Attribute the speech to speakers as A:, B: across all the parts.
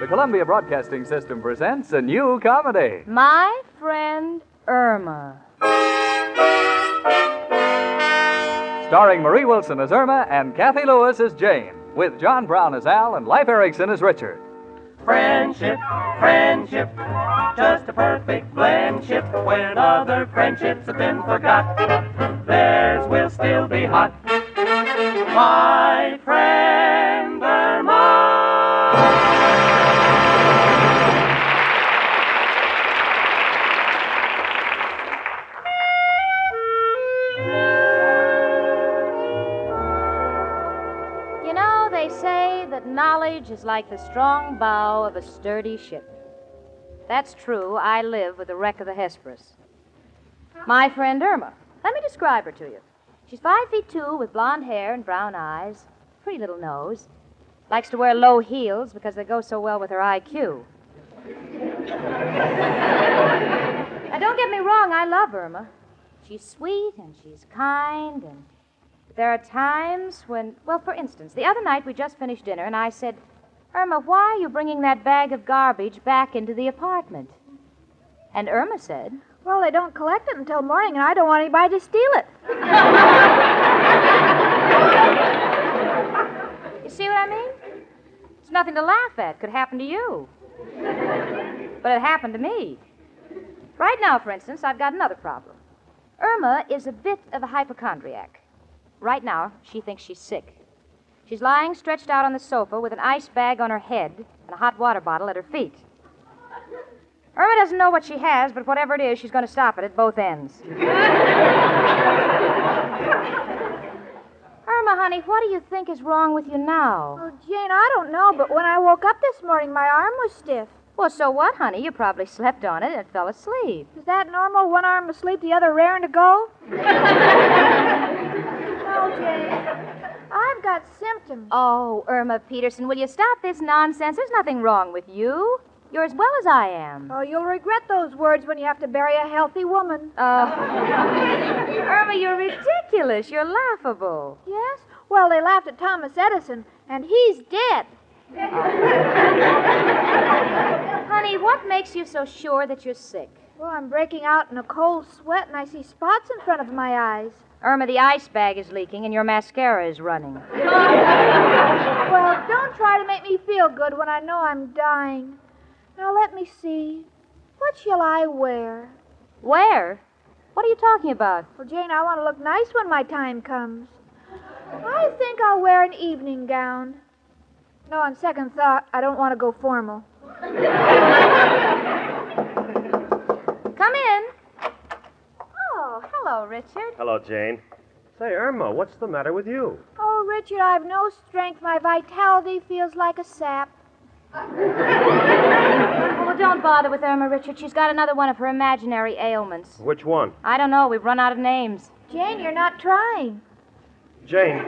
A: the Columbia Broadcasting System presents a new comedy.
B: My Friend Irma.
A: Starring Marie Wilson as Irma and Kathy Lewis as Jane, with John Brown as Al and Leif Erikson as Richard.
C: Friendship, friendship, just a perfect friendship. When other friendships have been forgot, theirs will still be hot. My friend Irma.
B: You know, they say that knowledge is like the strong bow of a sturdy ship. That's true. I live with the wreck of the Hesperus. My friend Irma. Let me describe her to you. She's 5'2" with blonde hair and brown eyes, pretty little nose. Likes to wear low heels because they go so well with her IQ. Now, don't get me wrong, I love Irma. She's sweet and she's kind, and there are times when, well, for instance, the other night we just finished dinner and I said, Irma, why are you bringing that bag of garbage back into the apartment? And Irma said,
D: well, they don't collect it until morning, and I don't want anybody to steal it.
B: You see what I mean? It's nothing to laugh at. Could happen to you. But it happened to me. Right now, for instance, I've got another problem. Irma is a bit of a hypochondriac. Right now, she thinks she's sick. She's lying stretched out on the sofa with an ice bag on her head and a hot water bottle at her feet. Irma doesn't know what she has, but whatever it is, she's going to stop it at both ends. Irma, honey, what do you think is wrong with you now?
D: Oh, Jane, I don't know, but when I woke up this morning, my arm was stiff.
B: Well, so what, honey? You probably slept on it and fell asleep.
D: Is that normal? One arm asleep, the other raring to go? No, Jane. I've got symptoms.
B: Oh, Irma Peterson, will you stop this nonsense? There's nothing wrong with you. You're as well as I am.
D: Oh, you'll regret those words when you have to bury a healthy woman.
B: Irma, you're ridiculous. You're laughable.
D: Yes? Well, they laughed at Thomas Edison, and he's dead.
B: Honey, what makes you so sure that you're sick?
D: Well, I'm breaking out in a cold sweat, and I see spots in front of my eyes.
B: Irma, the ice bag is leaking, and your mascara is running.
D: Well, don't try to make me feel good when I know I'm dying. Now, let me see. What shall I wear?
B: Where? What are you talking about?
D: Well, Jane, I want to look nice when my time comes. I think I'll wear an evening gown. No, on second thought, I don't want to go formal.
B: Come in. Oh, hello, Richard.
E: Hello, Jane. Say, Irma, what's the matter with you?
D: Oh, Richard, I've no strength. My vitality feels like a sap.
B: Well, don't bother with Irma, Richard. She's got another one of her imaginary ailments.
E: Which one?
B: I don't know. We've run out of names.
D: Jane, you're not trying.
E: Jane,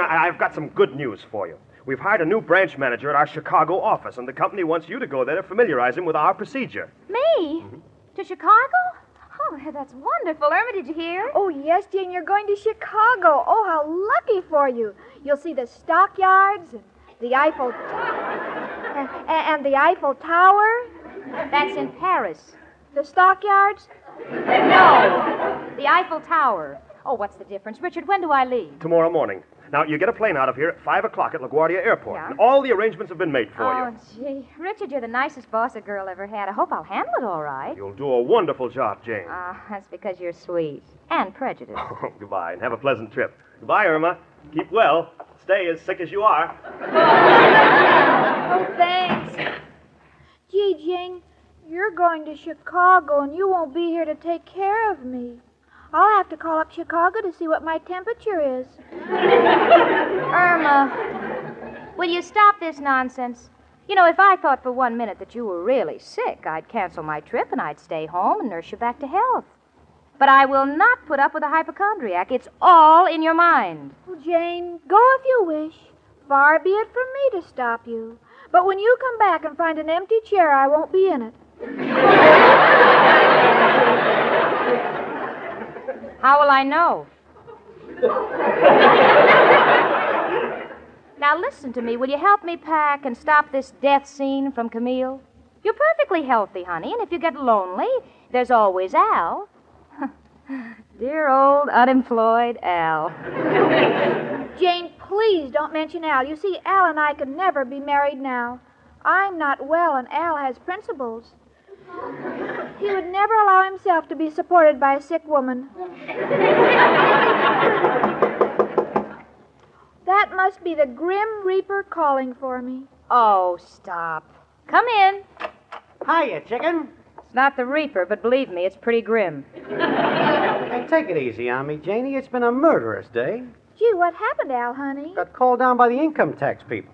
E: I've got some good news for you. We've hired a new branch manager at our Chicago office, and the company wants you to go there to familiarize him with our procedure.
B: Me? Mm-hmm. To Chicago? Oh, that's wonderful. Irma, did you hear?
D: Oh, yes, Jane, you're going to Chicago. Oh, how lucky for you. You'll see the stockyards and the Eiffel... and the Eiffel Tower.
B: That's in Paris.
D: The stockyards?
B: No, the Eiffel Tower. Oh, what's the difference? Richard, when do I leave?
E: Tomorrow morning. Now, you get a plane out of here at 5 o'clock at LaGuardia Airport.
B: Yeah.
E: And all the arrangements have been made for you.
B: Oh, gee. Richard, you're the nicest boss a girl ever had. I hope I'll handle it all right.
E: You'll do a wonderful job, Jane.
B: That's because you're sweet. And prejudiced.
E: Goodbye, and have a pleasant trip. Goodbye, Irma. Keep well. Stay as sick as you are.
D: Oh, thanks. Gee, Jane, you're going to Chicago, and you won't be here to take care of me. I'll have to call up Chicago to see what my temperature is.
B: Irma, will you stop this nonsense? You know, if I thought for 1 minute that you were really sick, I'd cancel my trip and I'd stay home and nurse you back to health. But I will not put up with a hypochondriac. It's all in your mind.
D: Well, Jane, go if you wish. Far be it from me to stop you. But when you come back and find an empty chair, I won't be in it.
B: How will I know? Now listen to me. Will you help me pack and stop this death scene from Camille? You're perfectly healthy, honey, and if you get lonely, there's always Al. Dear old unemployed Al.
D: Jane, please don't mention Al. You see, Al and I could never be married now. I'm not well, and Al has principles. He would never allow himself to be supported by a sick woman. That must be the Grim Reaper calling for me.
B: Oh, stop. Come in.
F: Hiya, chicken.
B: It's not the Reaper, but believe me, it's pretty grim.
F: Hey, take it easy on me, Janie. It's been a murderous day.
D: Gee, what happened, Al, honey?
F: Got called down by the income tax people.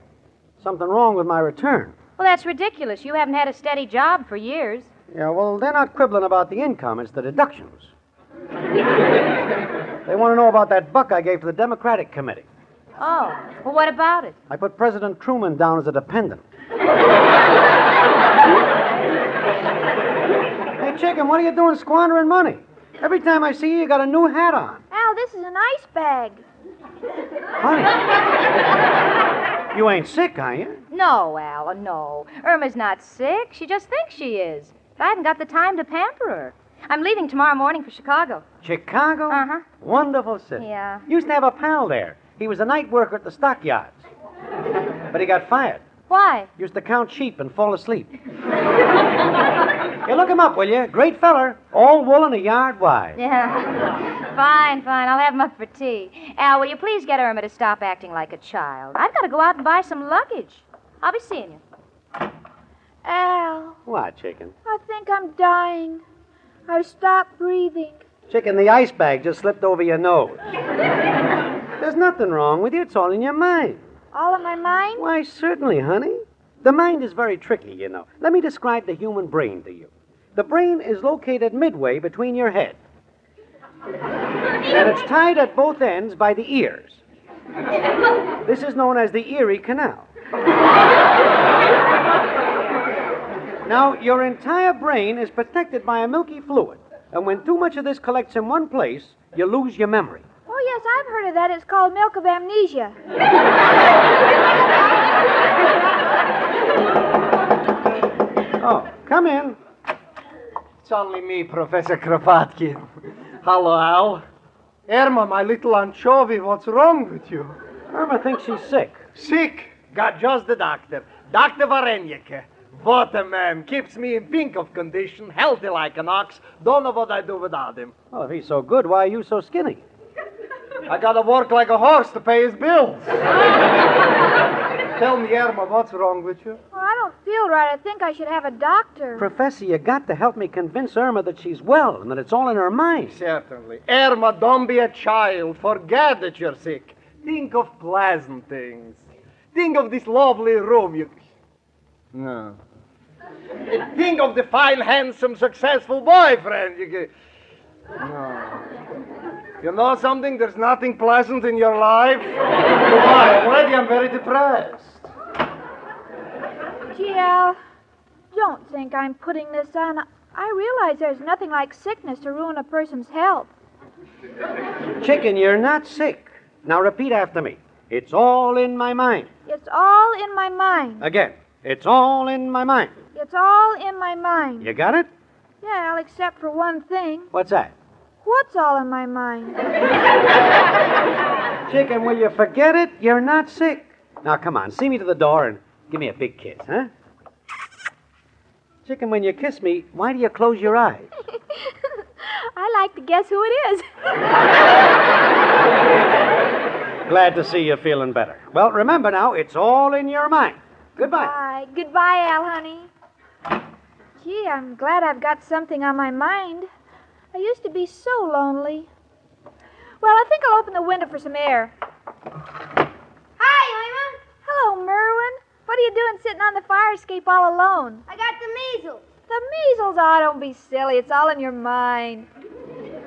F: Something wrong with my return.
B: Well, that's ridiculous. You haven't had a steady job for years.
F: Yeah, well, they're not quibbling about the income. It's the deductions. They want to know about that buck I gave to the Democratic Committee.
B: Oh, well, what about it?
F: I put President Truman down as a dependent. Hey, chicken, what are you doing squandering money? Every time I see you, you got a new hat on.
D: Al, this is an ice bag.
F: Honey, you ain't sick, are you?
B: No, Al, no. Irma's not sick. She just thinks she is. But I haven't got the time to pamper her. I'm leaving tomorrow morning for Chicago.
F: Chicago?
B: Uh-huh.
F: Wonderful city.
B: Yeah.
F: Used to have a pal there. He was a night worker at the stockyards. But he got fired.
B: Why?
F: Used to count sheep and fall asleep. You look him up, will you? Great feller. All wool and a yard wide.
B: Yeah. Fine. I'll have him up for tea. Al, will you please get Irma to stop acting like a child? I've got to go out and buy some luggage. I'll be seeing you.
D: Al,
F: What, chicken?
D: I think I'm dying. I've stopped breathing.
F: Chicken, the ice bag just slipped over your nose. There's nothing wrong with you. It's all in your mind.
D: All in my mind?
F: Why, certainly, honey. The mind is very tricky, you know. Let me describe the human brain to you. The brain is located midway between your head. And it's tied at both ends by the ears. This is known as the Erie Canal. Now, your entire brain is protected by a milky fluid. And when too much of this collects in one place, you lose your memory.
D: Oh, yes, I've heard of that. It's called milk of amnesia.
F: Oh, come in.
G: It's only me, Professor Kropotkin. Hello, Al. Irma, my little anchovy, what's wrong with you?
F: Irma thinks she's sick.
G: Sick? Got just the doctor. Dr. Varenyike. What a man. Keeps me in pink of condition, healthy like an ox. Don't know what I'd do without him.
F: Well, if he's so good, why are you so skinny?
G: I gotta work like a horse to pay his bills. Tell me, Irma, what's wrong with you?
D: Well, I don't feel right. I think I should have a doctor.
F: Professor, you got to help me convince Irma that she's well and that it's all in her mind.
G: Certainly. Irma, don't be a child. Forget that you're sick. Think of pleasant things. Think of this lovely room. No. Think of the fine, handsome, successful boyfriend. No. You know something? There's nothing pleasant in your life. Why? Already I'm very depressed.
D: Gee, Al, don't think I'm putting this on. I realize there's nothing like sickness to ruin a person's health.
F: Chicken, you're not sick. Now repeat after me. It's all in my mind.
D: It's all in my mind.
F: Again. It's all in my mind.
D: It's all in my mind.
F: You got it?
D: Yeah, Al, except for one thing.
F: What's that?
D: What's all in my mind?
F: Chicken, will you forget it? You're not sick. Now, come on, see me to the door and give me a big kiss, huh? Chicken, when you kiss me, why do you close your eyes?
D: I like to guess who it is.
F: Glad to see you feeling better. Well, remember now, it's all in your mind. Goodbye.
D: Bye. Goodbye, Al, honey. Gee, I'm glad I've got something on my mind. I used to be so lonely. Well, I think I'll open the window for some air.
H: Hi, Irma.
D: Hello, Merwin. What are you doing sitting on the fire escape all alone?
H: I got the measles.
D: The measles? Oh, don't be silly. It's all in your mind.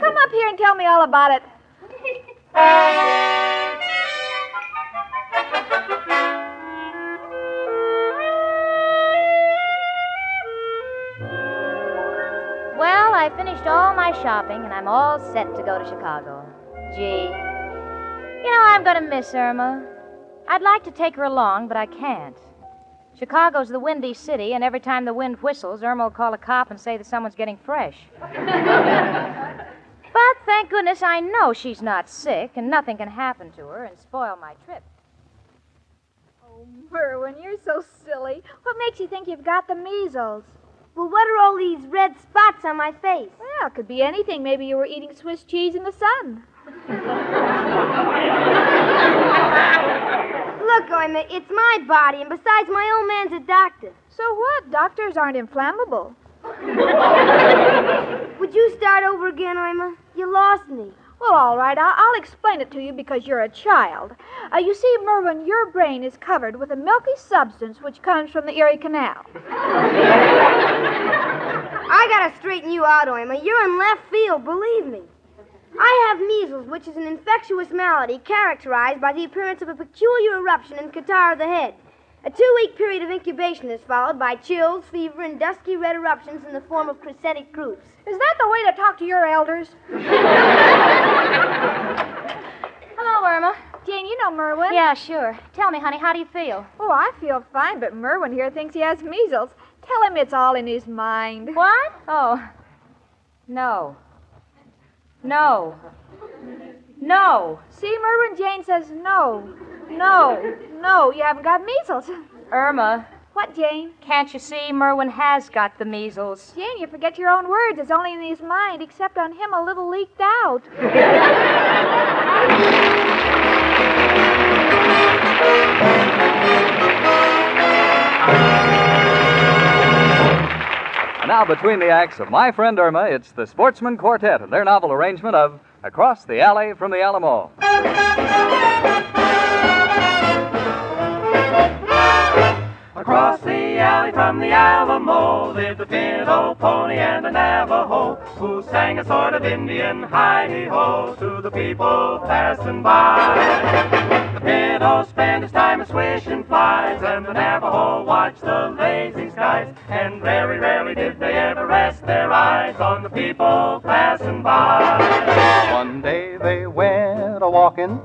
D: Come up here and tell me all about it.
B: Well, I finished all my shopping, and I'm all set to go to Chicago. Gee, you know, I'm going to miss Irma. I'd like to take her along, but I can't. Chicago's the windy city, and every time the wind whistles, Irma will call a cop and say that someone's getting fresh. But thank goodness I know she's not sick, and nothing can happen to her and spoil my trip.
D: Oh, Merwin, you're so silly. What makes you think you've got the measles?
H: Well, what are all these red spots on my face?
D: Well, it could be anything. Maybe you were eating Swiss cheese in the sun.
H: Look, Irma, it's my body, and besides, my old man's a doctor.
D: So what? Doctors aren't inflammable.
H: Would you start over again, Irma? You lost me.
D: Well, all right. I'll explain it to you because you're a child. You see, Merwin, your brain is covered with a milky substance which comes from the Erie Canal.
H: I gotta straighten you out, Irma. You're in left field, believe me. I have measles, which is an infectious malady characterized by the appearance of a peculiar eruption and catarrh of the head. A 2-week period of incubation is followed by chills, fever, and dusky red eruptions in the form of crescentic groups.
D: Is that the way to talk to your elders?
B: Hello, Irma.
D: Jane, you know Merwin.
B: Yeah, sure. Tell me, honey, how do you feel?
D: Oh, I feel fine, but Merwin here thinks he has measles. Tell him it's all in his mind.
B: What? Oh. No. No. No.
D: See, Merwin, Jane says no. No. No, you haven't got measles.
B: Irma,
D: What, Jane?
B: can't you see Merwin has got the measles?
D: Jane, you forget your own words. It's only in his mind, except on him a little leaked out.
A: And now, between the acts of My Friend Irma, it's the Sportsman Quartet and their novel arrangement of Across the Alley from the Alamo.
C: Across the alley from the Alamo lived a pinto pony and a Navajo who sang a sort of Indian hi-de-ho to the people passing by. The pinto spent his time in swishing flies, and the Navajo watched the lazy skies, and very rarely did they ever rest their eyes on the people passing by.
I: One day they went a-walking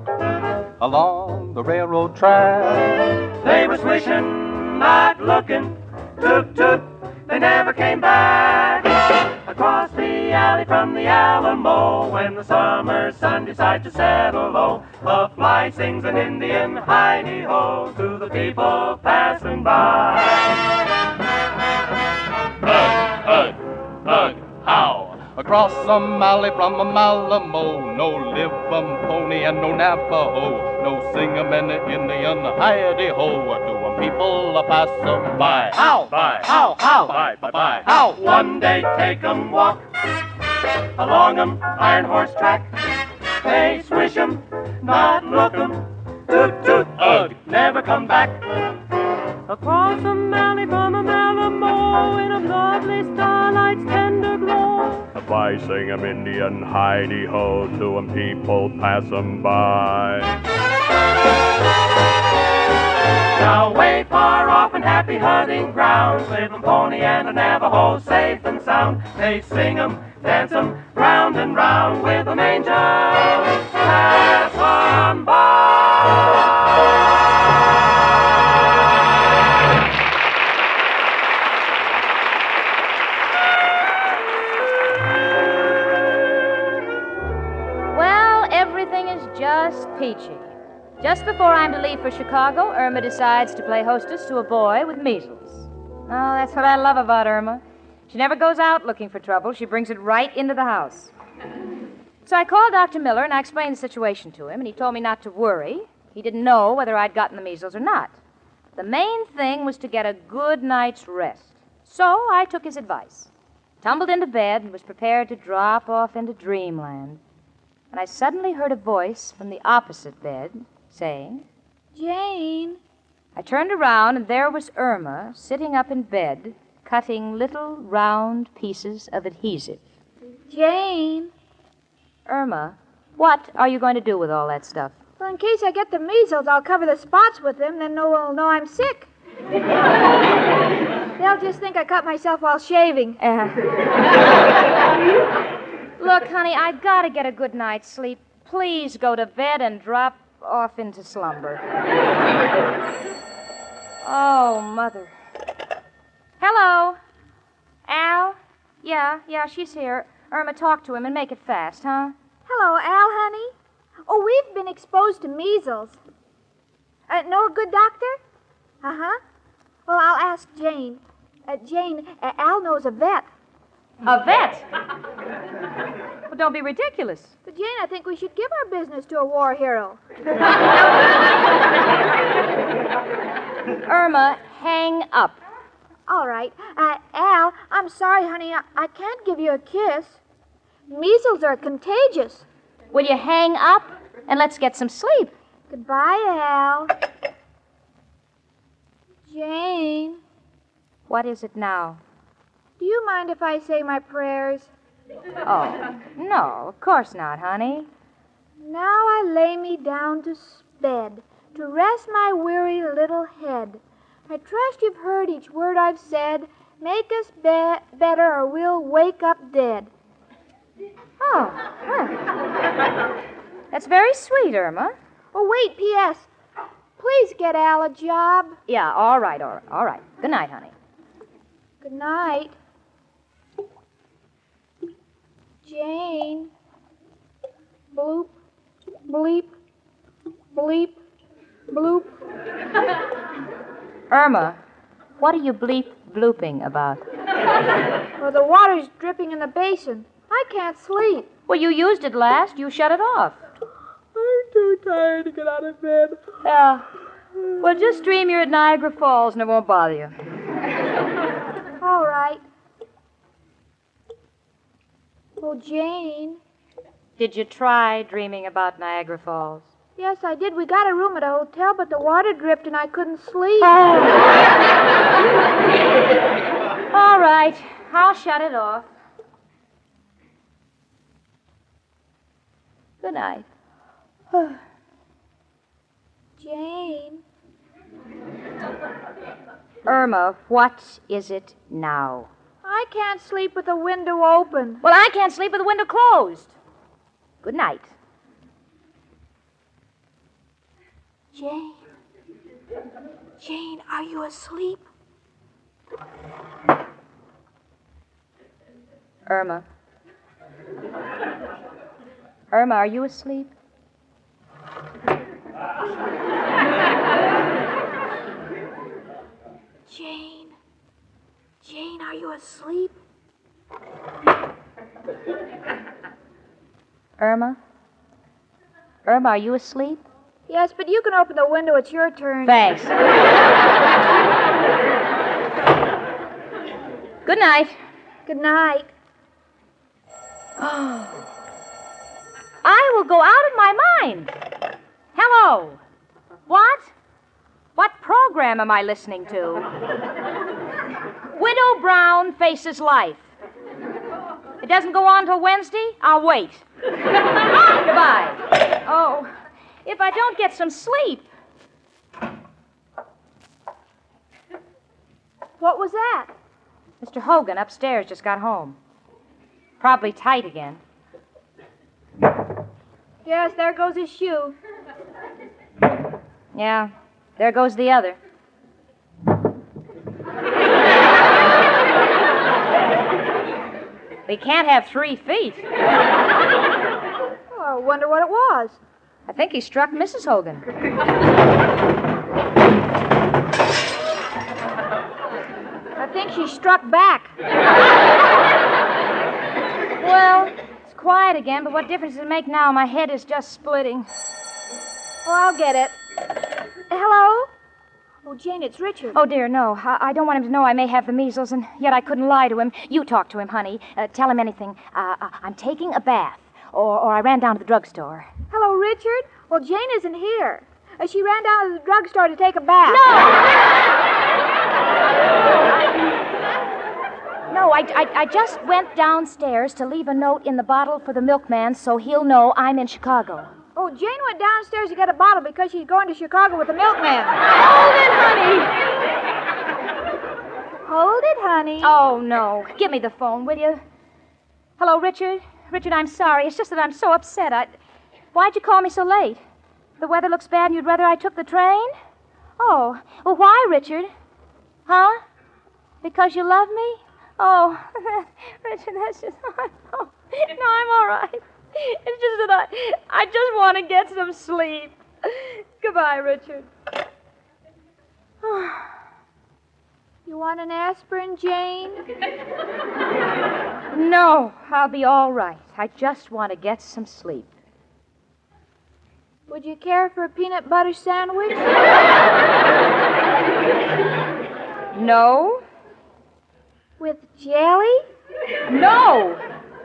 I: along the railroad track.
C: They were swishing, not looking, toot-toot, they never came back. Across the alley from the Alamo, when the summer sun decides to settle low, a fly sings an Indian hi-de-ho to the people passing by.
I: Ugh, ugh, how? Across some alley from a Alamo, no livin' pony and no Navajo, no sing-a-man Indian hi-de-ho to them people a-passin' by.
C: How? Bye.
I: How?
C: Bye.
I: Bye.
C: How? One day take 'em walk along 'em iron horse track. They swish 'em, not look 'em, toot toot, ugh, never come back. Across a alley from a Alamo in a lovely starlight's tender glow.
E: If I sing 'em Indian hi-de-ho to 'em people pass 'em by.
C: Now way far off in happy hunting grounds live a pony and a Navajo safe and sound. They sing 'em, dance 'em, round and round with 'em angels pass on by.
B: Well, everything is just peachy. Just before I'm to leave for Chicago, Irma decides to play hostess to a boy with measles. Oh, that's what I love about Irma. She never goes out looking for trouble. She brings it right into the house. So I called Dr. Miller and I explained the situation to him, and he told me not to worry. He didn't know whether I'd gotten the measles or not. The main thing was to get a good night's rest. So I took his advice, tumbled into bed, and was prepared to drop off into dreamland. And I suddenly heard a voice from the opposite bed saying,
D: Jane.
B: I turned around, and there was Irma sitting up in bed, cutting little round pieces of adhesive.
D: Jane.
B: Irma, what are you going to do with all that stuff?
D: Well, in case I get the measles, I'll cover the spots with them, then no one will know I'm sick. They'll just think I cut myself while shaving.
B: Look, honey, I've got to get a good night's sleep. Please go to bed and drop off into slumber. Oh, Mother. Hello? Al? Yeah, she's here. Irma, talk to him and make it fast, huh?
D: Hello, Al, honey. Oh, we've been exposed to measles. Know a good doctor? Uh-huh. Well, I'll ask Jane. Jane, Al knows a vet.
B: A vet? Well, don't be ridiculous.
D: But, Jane, I think we should give our business to a war hero.
B: Irma, hang up.
D: All right. Al, I'm sorry, honey. I can't give you a kiss. Measles are contagious.
B: Will you hang up and let's get some sleep?
D: Goodbye, Al. Jane,
B: What is it now?
D: do you mind if I say my prayers?
B: Oh, no, of course not, honey.
D: Now I lay me down to bed, to rest my weary little head. I trust you've heard each word I've said. Make us better or we'll wake up dead.
B: Oh, well. That's very sweet, Irma.
D: Oh, wait, P.S. Please get Al a job.
B: Yeah, all right. Good night, honey.
D: Good night. Jane. Bloop, bleep, bleep, bloop.
B: Irma, what are you blooping about?
D: Well, the water's dripping in the basin. I can't sleep.
B: Well, you used it last. You shut it off.
D: I'm too tired to get out of bed.
B: Yeah. Well, just dream you're at Niagara Falls and it won't bother you.
D: All right. Oh, Jane.
B: Did you try dreaming about Niagara Falls?
D: Yes, I did. We got a room at a hotel, but the water dripped and I couldn't sleep.
B: All right. I'll shut it off. Good night.
D: Jane.
B: Irma, what is it now?
D: I can't sleep with the window open.
B: Well, I can't sleep with the window closed. Good night.
D: Jane. Jane, are you asleep?
B: Irma. Irma, are you asleep?
D: Jane. Jane, are you asleep?
B: Irma? Irma, are you asleep?
D: Yes, but you can open the window. It's your turn.
B: Thanks. Good night.
D: Good night.
B: I will go out of my mind. Hello. What? What program am I listening to? Widow Brown Faces Life. It doesn't go on till Wednesday? I'll wait. Goodbye. Oh, if I don't get some sleep.
D: What was that?
B: Mr. Hogan upstairs just got home. Probably tight again.
D: Yes, there goes his shoe.
B: Yeah, there goes the other. We can't have 3 feet.
D: Oh, I wonder what it was.
B: I think he struck Mrs. Hogan.
D: I think she struck back.
B: Well, it's quiet again, but what difference does it make now? My head is just splitting.
D: Oh, I'll get it. Hello? Oh, Jane, it's Richard.
B: Oh, dear, no. I don't want him to know I may have the measles, and yet I couldn't lie to him. You talk to him, honey. Tell him anything. I'm taking a bath, or I ran down to the drugstore.
D: Hello, Richard. Well, Jane isn't here. She ran down to the drugstore to take a bath.
B: No, I just went downstairs to leave a note in the bottle for the milkman so he'll know I'm in Chicago.
D: Oh, Jane went downstairs to get a bottle because she's going to Chicago with the milkman.
B: Hold it, honey.
D: Hold it, honey.
B: Oh, no. Give me the phone, will you? Hello, Richard? Richard, I'm sorry. It's just that I'm so upset. Why'd you call me so late? The weather looks bad and you'd rather I took the train? Oh, well, why, Richard? Huh? Because you love me? Oh, Richard, that's just... No, I'm all right. It's just that I just want to get some sleep. Goodbye, Richard.
D: You want an aspirin, Jane?
B: No, I'll be all right. I just want to get some sleep.
D: Would you care for a peanut butter sandwich?
B: No?
D: With jelly?
B: No!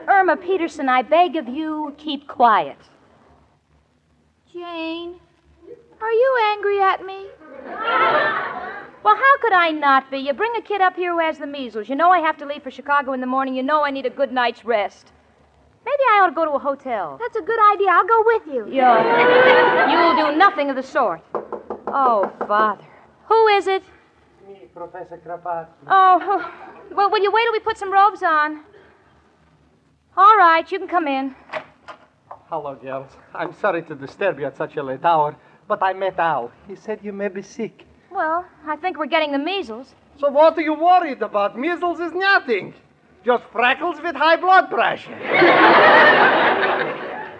B: Irma Peterson, I beg of you, keep quiet.
D: Jane, are you angry at me?
B: Well, how could I not be? You bring a kid up here who has the measles. You know I have to leave for Chicago in the morning. You know I need a good night's rest. Maybe I ought to go to a hotel.
D: That's a good idea. I'll go with you.
B: You'll do nothing of the sort. Oh, Father. Who is it?
F: Me, Professor Kropotkin.
B: Oh, well, will you wait till we put some robes on? All right, you can come in.
G: Hello, girls. I'm sorry to disturb you at such a late hour, but I met Al. He said you may be sick.
B: Well, I think we're getting the measles.
G: So what are you worried about? Measles is nothing. Just freckles with high blood pressure.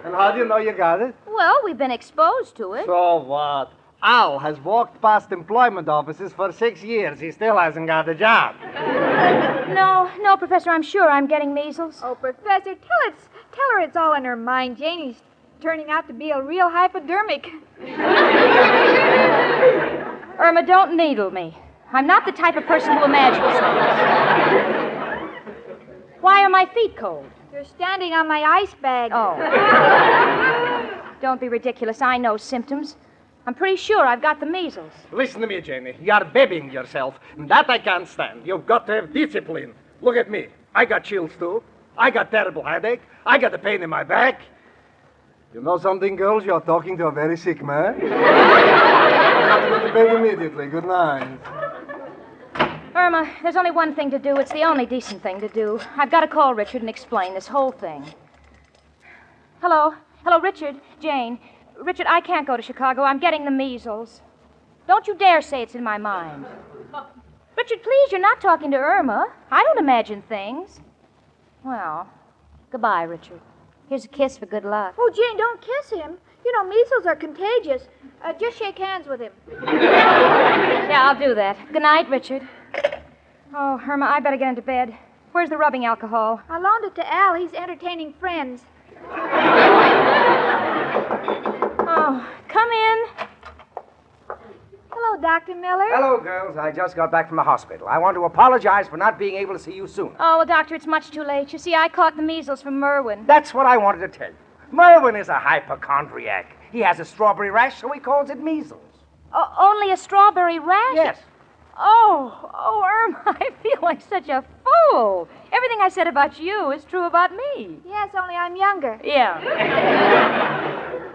G: And how do you know you got it?
B: Well, we've been exposed to it.
G: So what? Al has walked past employment offices for 6 years. He still hasn't got a job.
B: No, Professor, I'm sure I'm getting measles.
D: Oh, Professor, tell her it's all in her mind. Janie's turning out to be a real hypodermic.
B: Irma, don't needle me. I'm not the type of person who imagines things. Why are my feet cold?
D: You're standing on my ice bag.
B: Oh. Don't be ridiculous. I know symptoms. I'm pretty sure I've got the measles.
G: Listen to me, Janie. You're babying yourself. That I can't stand. You've got to have discipline. Look at me. I got chills, too. I got terrible headache. I got a pain in my back. You know something, girls? You're talking to a very sick man. I have to go to bed immediately. Good night.
B: Irma, there's only one thing to do. It's the only decent thing to do. I've got to call Richard and explain this whole thing. Hello, Richard. Jane. Richard, I can't go to Chicago. I'm getting the measles. Don't you dare say it's in my mind. Richard, please, you're not talking to Irma. I don't imagine things. Well, goodbye, Richard. Here's a kiss for good luck.
D: Oh, Jane, don't kiss him. You know, measles are contagious. Just shake hands with him.
B: Yeah, I'll do that. Good night, Richard. Oh, Irma, I better get into bed. Where's the rubbing alcohol?
D: I loaned it to Al. He's entertaining friends.
B: Oh, come in.
D: Hello, Dr. Miller.
J: Hello, girls. I just got back from the hospital. I want to apologize for not being able to see you sooner.
B: Oh, well, Doctor, it's much too late. You see, I caught the measles from Merwin.
J: That's what I wanted to tell you. Merwin is a hypochondriac. He has a strawberry rash, so he calls it measles.
B: Only a strawberry rash?
J: Yes.
B: Oh, Irma, I feel like such a fool. Everything I said about you is true about me.
D: Yes, only I'm younger.
B: Yeah.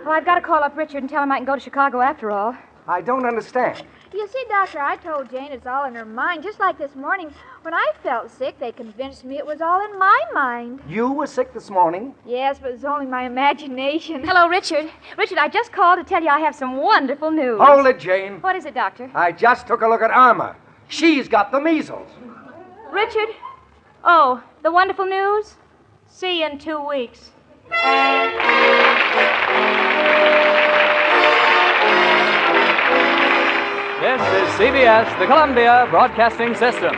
B: Well, I've got to call up Richard and tell him I can go to Chicago after all.
J: I don't understand.
D: You see, Doctor, I told Jane it's all in her mind. Just like this morning, when I felt sick, they convinced me it was all in my mind.
J: You were sick this morning?
D: Yes, but it's only my imagination.
B: Hello, Richard. Richard, I just called to tell you I have some wonderful news.
J: Hold it, Jane.
B: What is it, Doctor?
J: I just took a look at Irma. She's got the measles.
B: Richard? Oh, the wonderful news? See you in 2 weeks.
A: This is CBS, the Columbia Broadcasting System.